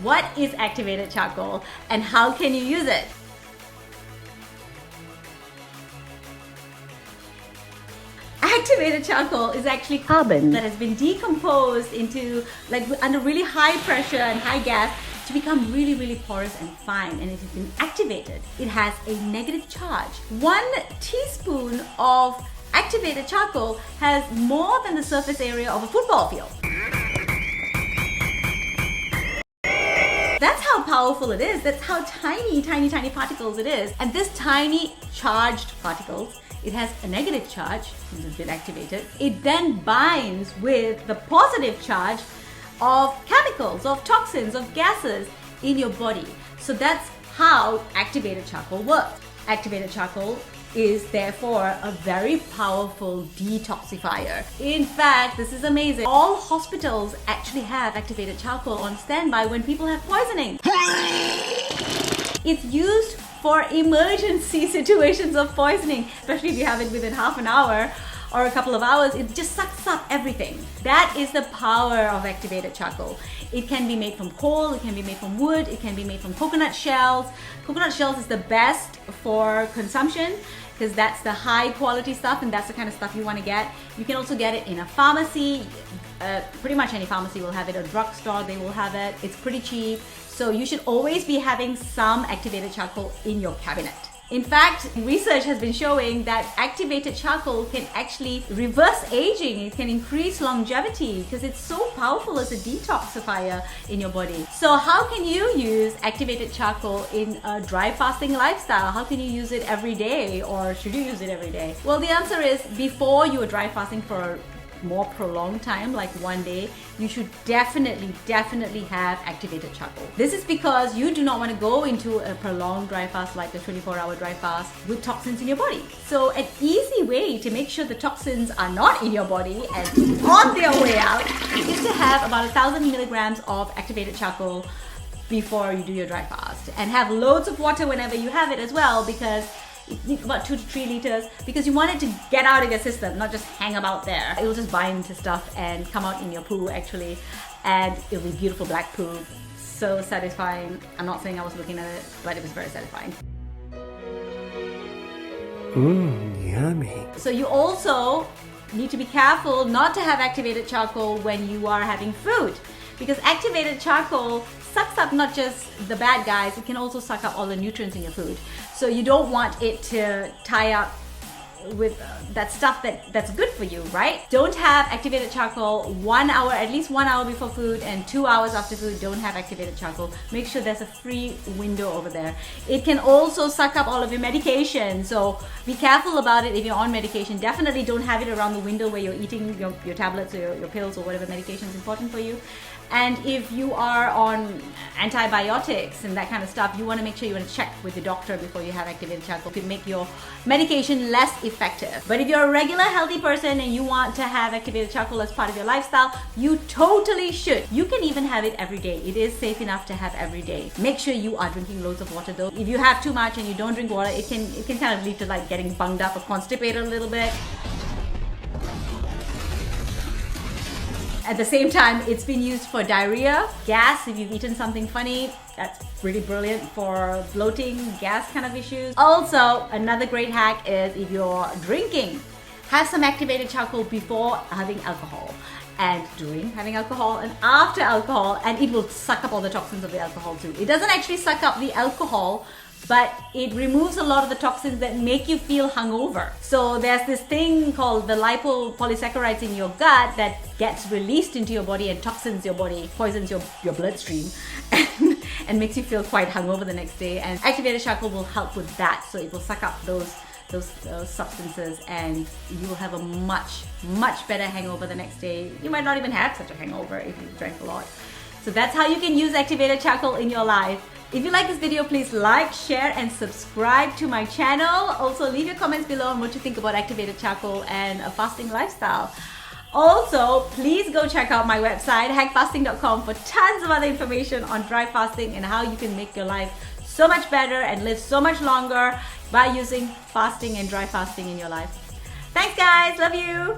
what is activated charcoal and how can you use it? Activated charcoal is actually carbon that has been decomposed into, like, under really high pressure and high gas to become really, really porous and fine, and it has been activated. It has a negative charge. 1 teaspoon of activated charcoal has more than the surface area of a football field. That's how powerful it is. That's how tiny, tiny, tiny particles it is. And this tiny charged particles, it has a negative charge, because it's been activated. It then binds with the positive charge of chemicals, of toxins, of gases in your body. So that's how activated charcoal works. Activated charcoal is therefore a very powerful detoxifier. In fact, this is amazing. All hospitals actually have activated charcoal on standby when people have poisoning. It's used for emergency situations of poisoning, especially if you have it within half an hour or a couple of hours. It just sucks up everything. That is the power of activated charcoal. It can be made from coal, it can be made from wood, it can be made from coconut shells. Coconut shells is the best for consumption because that's the high quality stuff and that's the kind of stuff you want to get. You can also get it in a pharmacy. Pretty much any pharmacy will have it, a drugstore, they will have it. It's pretty cheap. So you should always be having some activated charcoal in your cabinet. In fact, research has been showing that activated charcoal can actually reverse aging. It can increase longevity because it's so powerful as a detoxifier in your body. So how can you use activated charcoal in a dry fasting lifestyle? How can you use it every day, or should you use it every day? Well, the answer is before you are dry fasting for a more prolonged time, like 1 day, you should definitely have activated charcoal. This is because you do not want to go into a prolonged dry fast like a 24-hour dry fast with toxins in your body. So an easy way to make sure the toxins are not in your body and on their way out is to have about 1,000 milligrams of activated charcoal before you do your dry fast, and have loads of water whenever you have it as well, because it needs about 2 to 3 liters, because you want it to get out of your system, not just hang about there. It will just bind to stuff and come out in your poo actually, and it'll be beautiful black poo. So satisfying. I'm not saying I was looking at it, but it was very satisfying. Yummy. So you also need to be careful not to have activated charcoal when you are having food, because activated charcoal sucks up not just the bad guys, it can also suck up all the nutrients in your food. So you don't want it to tie up with that stuff that's good for you, right? Don't have activated charcoal 1 hour, at least 1 hour before food, and 2 hours after food. Don't have activated charcoal. Make sure there's a free window over there. It can also suck up all of your medication, so be careful about it. If you're on medication, definitely don't have it around the window where you're eating your tablets or your pills or whatever medication is important for you. And if you are on antibiotics and that kind of stuff, you want to make sure you want to check with the doctor before you have activated charcoal. It could make your medication less effective. But if you're a regular healthy person and you want to have activated charcoal as part of your lifestyle, you totally should. You can even have it every day. It is safe enough to have every day. Make sure you are drinking loads of water though. If you have too much and you don't drink water, it can kind of lead to like getting bunged up or constipated a little bit. At the same time, it's been used for diarrhea, gas, if you've eaten something funny. That's really brilliant for bloating, gas kind of issues. Also, another great hack is if you're drinking, have some activated charcoal before having alcohol, and during having alcohol, and after alcohol, and it will suck up all the toxins of the alcohol too. It doesn't actually suck up the alcohol, but it removes a lot of the toxins that make you feel hungover. So there's this thing called the lipopolysaccharides in your gut that gets released into your body and toxins your body, poisons your bloodstream, and makes you feel quite hungover the next day. And activated charcoal will help with that. So it will suck up those substances, and you will have a much better hangover the next day. You might not even have such a hangover if you drank a lot. So that's how you can use activated charcoal in your life. If you like this video, please like, share, and subscribe to my channel. Also, leave your comments below on what you think about activated charcoal and a fasting lifestyle. Also, please go check out my website, hackfasting.com, for tons of other information on dry fasting and how you can make your life so much better and live so much longer by using fasting and dry fasting in your life. Thanks guys, love you.